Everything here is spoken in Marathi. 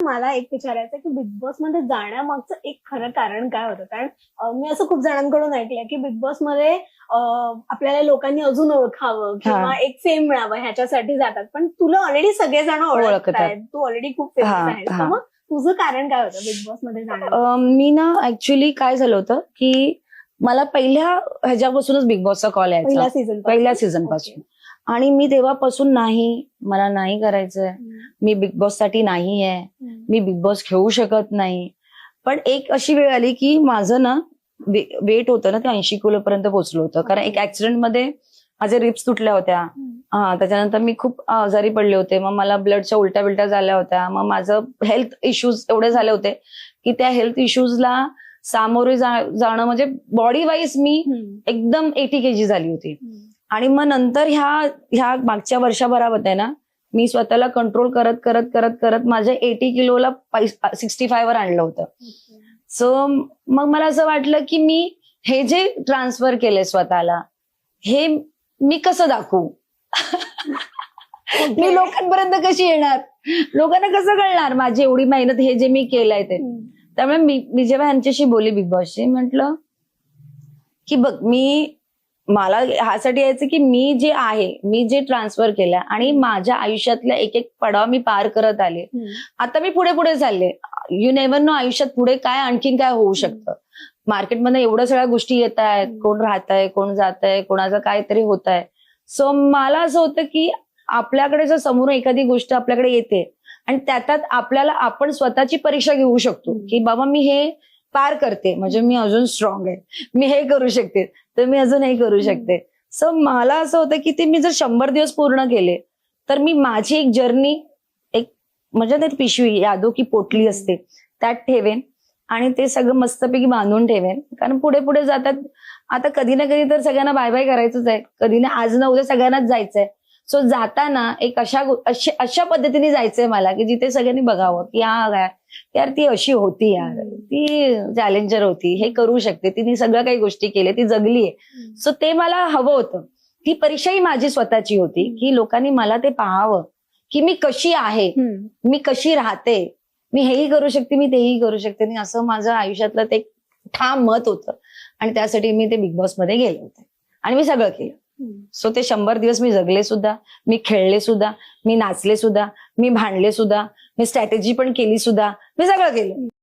मला एक विचारायचं आहे की बिग बॉस मध्ये जाण्यामागचं एक खरं कारण काय होतं? कारण मी असं खूप जणांकडून ऐकलंय की बिग बॉस मध्ये आपल्याला लोकांनी अजून ओळखावं किंवा एक फेम मिळावं ह्याच्यासाठी जातात. पण तुला ऑलरेडी सगळेजण ओळखतायत, तू ऑलरेडी खूप फेमस आहेस. तर मग तुझं कारण काय होतं बिग बॉस मध्ये जाण्याचं? मी ना ऍक्च्युली काय झालं होतं की मला पहिल्या ह्याच्यापासूनच बिग बॉसचा कॉल यायचा, पहिल्या सीझन पासून. आणि मी तेव्हापासून मला नाही करायचंय, मी बिग बॉस साठी नाही आहे, मी बिग बॉस खेळू शकत नाही. पण एक अशी वेळ आली की माझं ना वेट होतं ना ते 80 किलो पर्यंत पोहोचलं होतं. कारण एक ऍक्सिडेंट मध्ये माझे रिप्स तुटल्या होत्या. त्याच्यानंतर मी खूप आजारी पडले होते. मग मला ब्लडच्या उलट्या बिलट्या झाल्या होत्या. मग माझं हेल्थ इश्यूज एवढे झाले होते की त्या हेल्थ इश्यूजला सामोरे जाणं म्हणजे बॉडी वाईज मी एकदम 80 kg झाली होती. आणि मग नंतर ह्या मागच्या वर्षभरामध्ये ना मी स्वतःला कंट्रोल करत करत करत करत माझ्या 80 किलोला 65 वर आणलं होतं. सो मग मला असं वाटलं की मी हे जे ट्रान्सफर केलंय स्वतःला, हे मी कसं दाखवू? मी लोकांपर्यंत कशी येणार? लोकांना कसं कळणार माझी एवढी मेहनत, हे जे मी केलंय ते? त्यामुळे मी जेव्हा यांच्याशी बोलली बिग बॉसशी, म्हटलं की बघ, मला ह्यासाठी यायचं की मी जे आहे, मी जे ट्रान्सफर केलं आणि माझ्या आयुष्यातल्या एक एक पडाव मी पार करत आले. आता मी पुढे पुढे चालले. यू नेव्हर नो आयुष्यात पुढे काय आणखीन काय होऊ शकतं. मार्केटमध्ये एवढ्या सगळ्या गोष्टी येत आहेत, कोण राहतंय, कोण जातंय, कोणाचं काहीतरी होत आहे. सो मला असं होतं की आपल्याकडे जर समोर एखादी गोष्ट आपल्याकडे येते आणि त्यात आपल्याला आपण स्वतःची परीक्षा घेऊ शकतो की बाबा मी हे पार करते, म्हणजे मी अजून स्ट्रॉंग आहे, मी हे करू शकते, तर मी अजून हे करू शकते. सो मला असं होतं की ते मी जर 100 दिवस पूर्ण केले तर मी माझी एक जर्नी, एक म्हणजे ते पिशवी यादो की पोटली असते त्यात ठेवेन आणि ते सगळं मस्तपैकी बांधून ठेवेन. कारण पुढे पुढे जातात आता कधी ना कधी तर सगळ्यांना बाय बाय करायचंच आहे, कधी ना आज ना उद्या सगळ्यांनाच जायचंय. सो जाताना एक अशा पद्धतीने जायचंय मला की जिथे सगळ्यांनी बघावं की यार ती अशी होती, यार ती चॅलेंजर होती, हे करू शकते, तिने सगळं काही गोष्टी केल्या, ती जगलीये. सो ते मला हवं होतं. ती परीक्षा ही माझी स्वतःची होती की लोकांनी मला ते पाहावं की मी कशी आहे, मी कशी राहते, मी हेही करू शकते, मी तेही करू शकते. आणि असं माझं आयुष्यातलं ते ठाम मत होतं आणि त्यासाठी मी ते बिग बॉस मध्ये गेले होते आणि मी सगळं केलं. सो ते 100 दिवस मी जगले सुद्धा, मी खेळले सुद्धा, मी नाचले सुद्धा, मी भांडले सुद्धा, मी स्ट्रॅटेजी पण केली सुद्धा, मी सगळं केलं.